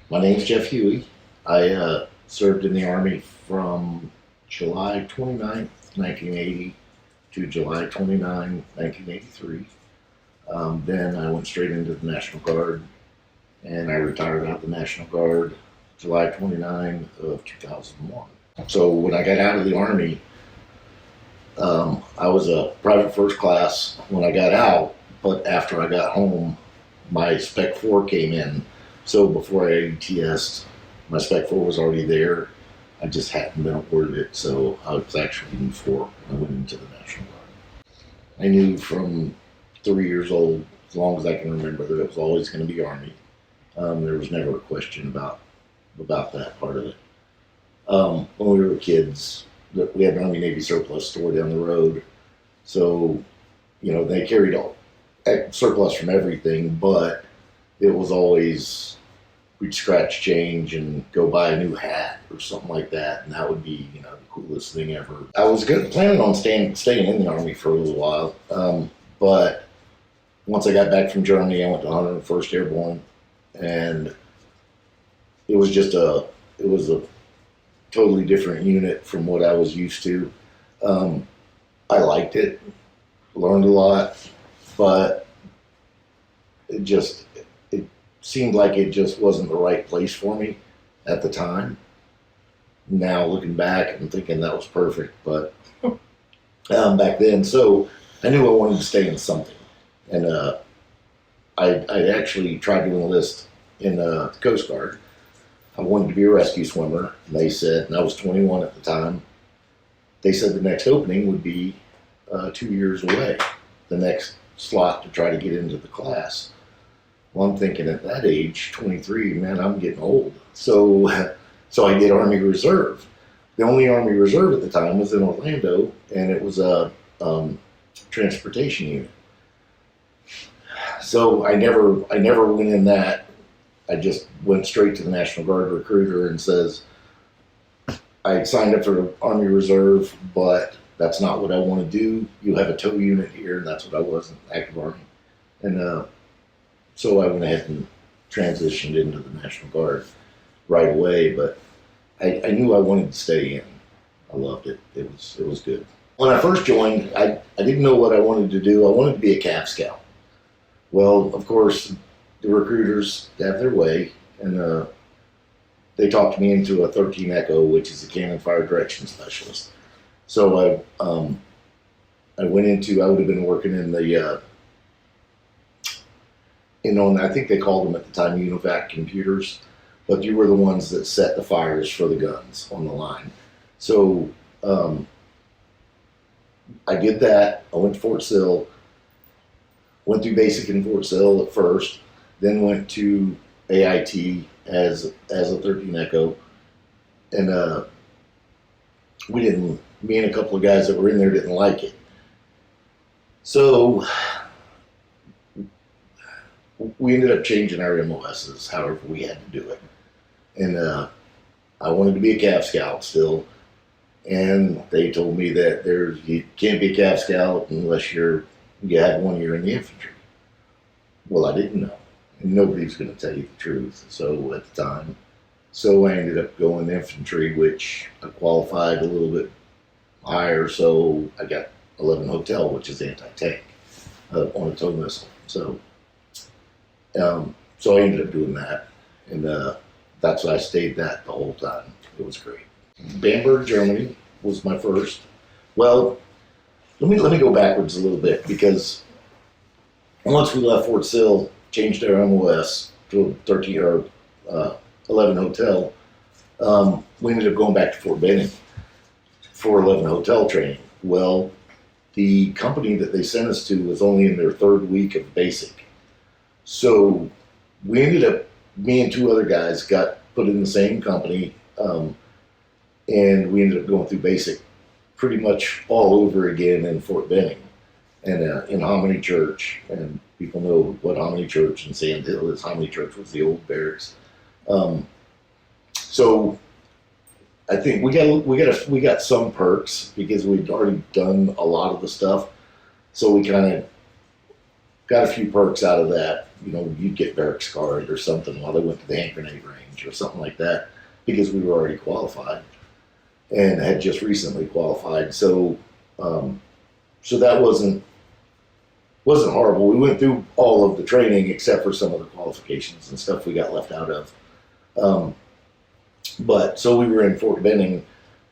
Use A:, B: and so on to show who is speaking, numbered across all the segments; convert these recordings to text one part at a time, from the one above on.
A: My name's Jeff Hughey. I served in the Army from July 29th, 1980 to July 29, 1983. Then I went straight into the National Guard and I retired out of the National Guard July 29 of 2001. So when I got out of the Army, I was a private first class when I got out, but after I got home, my Spec 4 came in. So before I ATS'd, my Spec 4 was already there. I just hadn't been awarded it, so I was actually in 4 when I went into the National Guard. I knew from 3 years old, as long as I can remember, that it was always going to be Army. There was never a question about that part of it. When we were kids, we had an Army Navy surplus store down the road, so they carried all surplus from everything, but it was always we'd scratch change and go buy a new hat or something like that, and that would be the coolest thing ever. I was planning on staying in the Army for a little while, but once I got back from Germany, I went to 101st Airborne, and it was a totally different unit from what I was used to. I liked it, learned a lot, but it seemed like it just wasn't the right place for me at the time. Now looking back, I'm thinking that was perfect, but back then, so I knew I wanted to stay in something, and I actually tried to enlist in the Coast Guard. I wanted to be a rescue swimmer, and they said, and I was 21 at the time, they said the next opening would be 2 years away, the next slot to try to get into the class. Well, I'm thinking at that age, 23, man, I'm getting old. So I did Army Reserve. The only Army Reserve at the time was in Orlando, and it was a transportation unit. So I never went in that. I just went straight to the National Guard recruiter and says, I signed up for Army Reserve, but that's not what I want to do. You have a tow unit here, and that's what I was in active Army. And so I went ahead and transitioned into the National Guard right away, but I knew I wanted to stay in. I loved it. It was good. When I first joined, I didn't know what I wanted to do. I wanted to be a Cav Scout. Well, of course, the recruiters have their way, and they talked me into a 13 Echo, which is a cannon fire direction specialist. So I went into, I would have been working in the, I think they called them at the time UNIVAC computers, but you were the ones that set the fires for the guns on the line. So I did that. I went to Fort Sill, went through basic in Fort Sill at first, then went to AIT as a 13 Echo, and me and a couple of guys that were in there didn't like it. So we ended up changing our MOSs, however we had to do it. And I wanted to be a Cav Scout still, and they told me that you can't be a Cav Scout unless you have 1 year in the infantry. Well, I didn't know. And nobody's going to tell you the truth. So at the time, I ended up going infantry, which I qualified a little bit higher. So I got 11 Hotel, which is anti-tank on a tow missile. So I ended up doing that, and that's why I stayed that the whole time. It was great. Bamberg, Germany was my first. Well, let me go backwards a little bit, because once we left Fort Sill, changed our MOS to 13 or 11 Hotel, we ended up going back to Fort Benning for 11 Hotel training. Well, the company that they sent us to was only in their 3rd week of basic. So we ended up, me and 2 other guys got put in the same company, and we ended up going through basic pretty much all over again in Fort Benning and in Hominy Church. And people know what Hominy Church in Sand Hill is. Hominy Church was the old barracks. So I think we got some perks because we'd already done a lot of the stuff. So we kind of got a few perks out of that. you'd get barracks card or something while they went to the hand grenade range or something like that, because we were already qualified and had just recently qualified. So, so that wasn't horrible. We went through all of the training except for some of the qualifications and stuff we got left out of. But so we were in Fort Benning,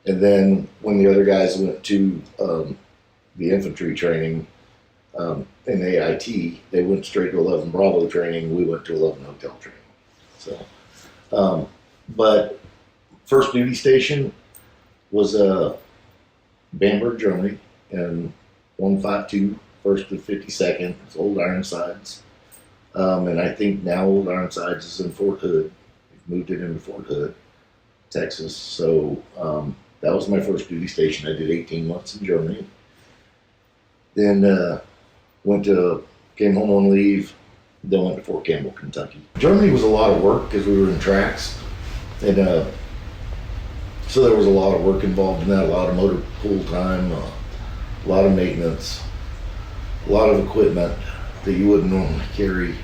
A: and then when the other guys went to the infantry training in AIT, they went straight to 11 Bravo training. We went to 11 Hotel training. So, but first duty station was Bamberg, Germany, and 152, 1st to 52nd. It's Old Ironsides. And I think now Old Ironsides is in Fort Hood. We've moved it into Fort Hood, Texas. So that was my first duty station. I did 18 months in Germany. Then came home on leave, then went to Fort Campbell, Kentucky. Germany was a lot of work because we were in tracks. And so there was a lot of work involved in that, a lot of motor pool time, a lot of maintenance, a lot of equipment that you wouldn't normally carry.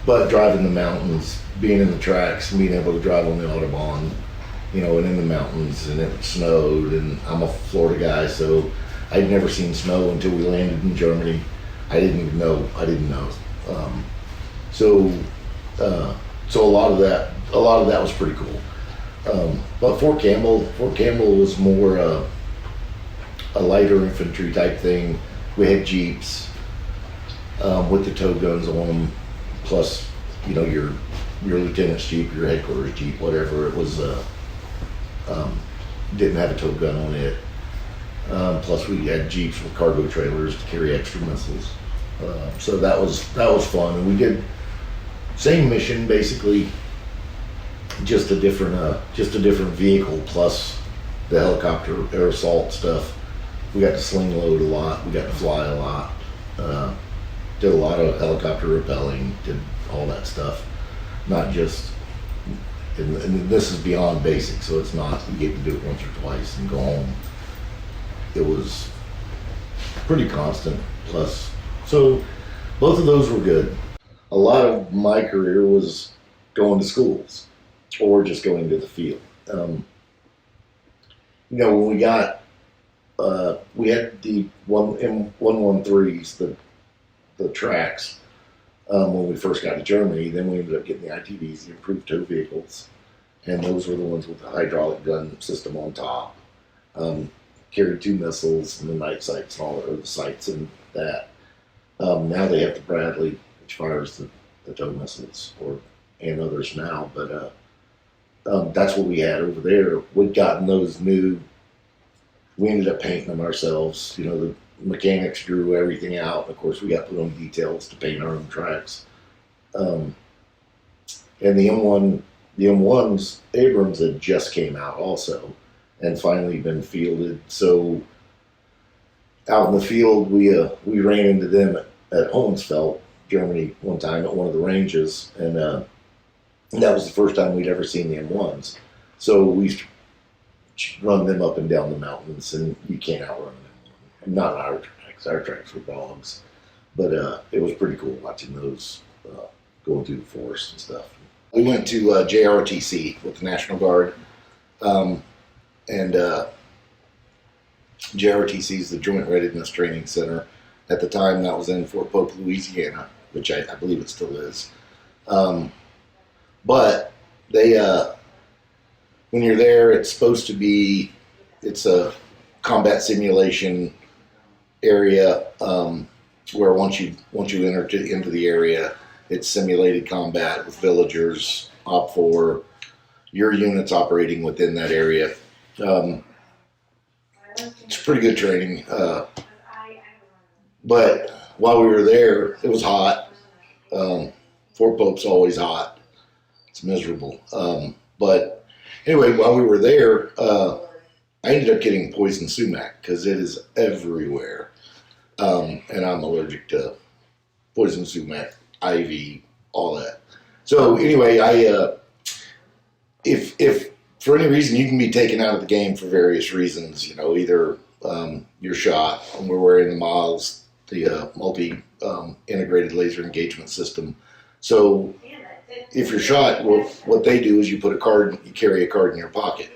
A: But driving the mountains, being in the tracks, being able to drive on the Autobahn, and in the mountains, and it snowed, and I'm a Florida guy, so I'd never seen snow until we landed in Germany. I didn't know. So a lot of that was pretty cool. But Fort Campbell was more a lighter infantry type thing. We had Jeeps with the tow guns on them, plus your lieutenant's Jeep, your headquarters Jeep, whatever it was. Didn't have a tow gun on it. Plus we had Jeeps with cargo trailers to carry extra missiles. So that was fun, and we did same mission basically, just a different vehicle plus the helicopter air assault stuff. We got to sling load a lot. We got to fly a lot. Did a lot of helicopter rappelling. Did all that stuff. Not just, and this is beyond basic, so it's not you get to do it once or twice and go home. It was pretty constant. Plus, so both of those were good. A lot of my career was going to schools or just going to the field. When we got, we had the M113s, the tracks, when we first got to Germany. Then we ended up getting the ITVs, the improved tow vehicles, and those were the ones with the hydraulic gun system on top. Carried 2 missiles and the night sights and all, or the sights and that. Now they have the Bradley, which fires the tow missiles, and others now. But that's what we had over there. We'd gotten those new. We ended up painting them ourselves. The mechanics drew everything out. Of course, we got put on details to paint our own tracks. And the M1s Abrams had just came out also, and finally been fielded. So out in the field, we ran into them at Hohensfeld, Germany, one time at one of the ranges, and that was the first time we'd ever seen the M1s. So we used to run them up and down the mountains, and you can't outrun them. Not our tracks. Our tracks were dogs, but it was pretty cool watching those going through the forest and stuff. We went to JROTC with the National Guard. And JROTC is the Joint Readiness Training Center. At the time, that was in Fort Polk, Louisiana, which I believe it still is. But they, when you're there, it's a combat simulation area where once you enter into the area, it's simulated combat with villagers, OP4, your units operating within that area. It's pretty good training. But while we were there, it was hot. Fort Pope's always hot. It's miserable. But anyway, while we were there, I ended up getting poison sumac because it is everywhere. And I'm allergic to poison sumac, ivy, all that. So anyway, if for any reason you can be taken out of the game for various reasons, either you're shot, and we're wearing the MILS, the integrated laser engagement system. So if you're shot, well, what they do is you carry a card in your pocket.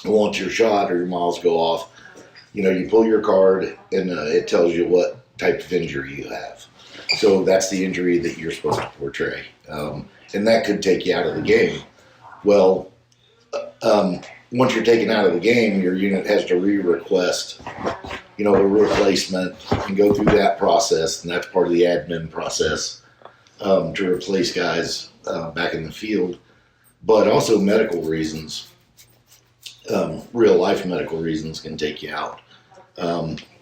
A: And once you're shot or your miles go off, you pull your card and it tells you what type of injury you have. So that's the injury that you're supposed to portray. And that could take you out of the game. Well, once you're taken out of the game, your unit has to re-request, a replacement and go through that process. And that's part of the admin process to replace guys back in the field. But also medical reasons, real life medical reasons can take you out.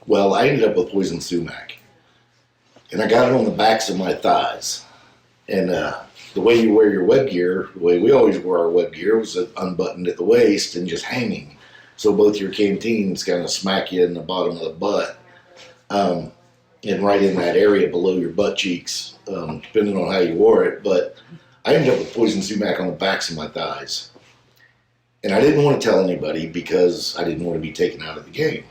A: Well, I ended up with poison sumac. And I got it on the backs of my thighs. And the way you wear your web gear, the way we always wore our web gear, was unbuttoned at the waist and just hanging. So both your canteens kind of smack you in the bottom of the butt, and right in that area below your butt cheeks, depending on how you wore it. But I ended up with poison sumac on the backs of my thighs. And I didn't want to tell anybody because I didn't want to be taken out of the game.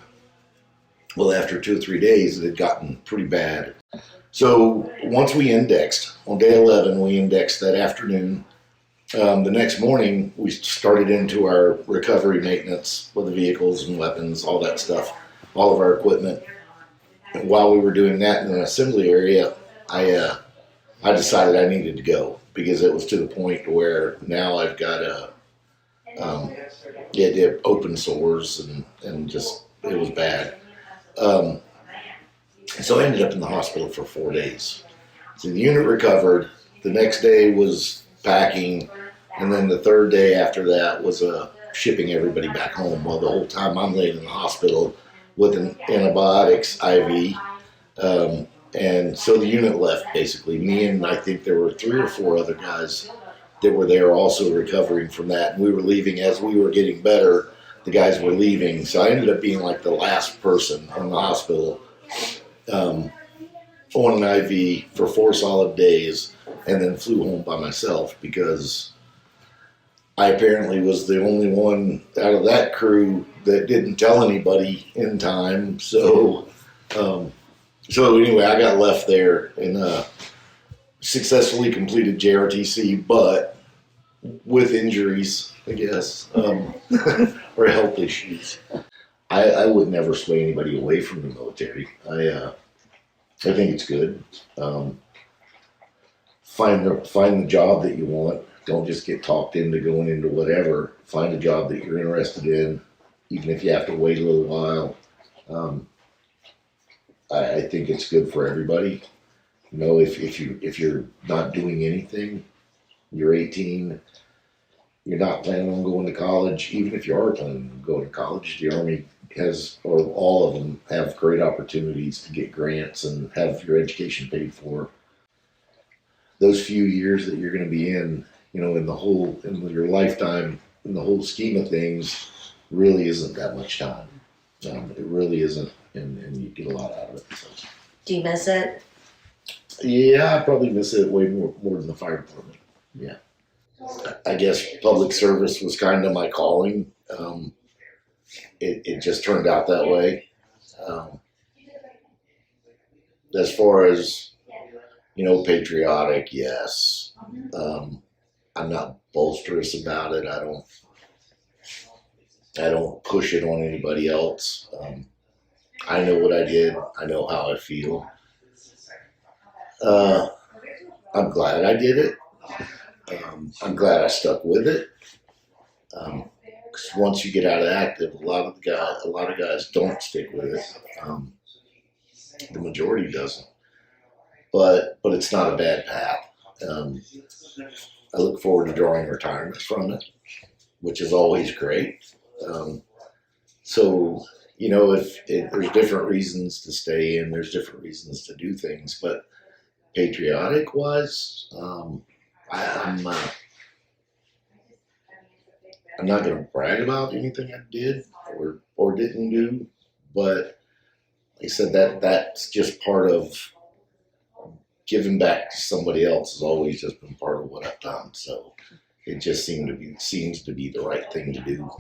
A: Well, after 2 or 3 days, it had gotten pretty bad. So once we indexed, on day 11, we indexed that afternoon. The next morning, we started into our recovery maintenance with the vehicles and weapons, all that stuff, all of our equipment. And while we were doing that in an assembly area, I decided I needed to go because it was to the point where now I've got open sores and just, it was bad. So I ended up in the hospital for 4 days. So the unit recovered. The next day was packing. And then the third day after that was shipping everybody back home. Well, the whole time I'm laying in the hospital with an antibiotics IV. And so the unit left, basically. Me and I think there were 3 or 4 other guys that were there also recovering from that. And we were leaving as we were getting better. The guys were leaving. So I ended up being like the last person in the hospital on an IV for 4 solid days, and then flew home by myself because I apparently was the only one out of that crew that didn't tell anybody in time. So anyway, I got left there and successfully completed JRTC, but with injuries, I guess, or health issues. I would never sway anybody away from the military. I think it's good. Find the job that you want. Don't just get talked into going into whatever. Find a job that you're interested in, even if you have to wait a little while. I think it's good for everybody. If you're not doing anything, you're 18. You're not planning on going to college. Even if you are planning on going to college, the Army has, or all of them, have great opportunities to get grants and have your education paid for. Those few years that you're going to be in your lifetime, in the whole scheme of things, really isn't that much time. It really isn't, and you get a lot out of it. So.
B: Do you miss it?
A: Yeah, I probably miss it way more than the fire department. Yeah. I guess public service was kind of my calling. It just turned out that way. As far as, patriotic, yes. I'm not boisterous about it. I don't push it on anybody else. I know what I did. I know how I feel. I'm glad I did it. I'm glad I stuck with it. Because once you get out of active, a lot of guys don't stick with it. The majority doesn't. But it's not a bad path. I look forward to drawing retirement from it, which is always great. If there's different reasons to stay in, there's different reasons to do things, but patriotic wise, I'm not going to brag about anything I did or didn't do, but like I said, that's just part of giving back to somebody else has always just been part of what I've done. So it just seems to be the right thing to do.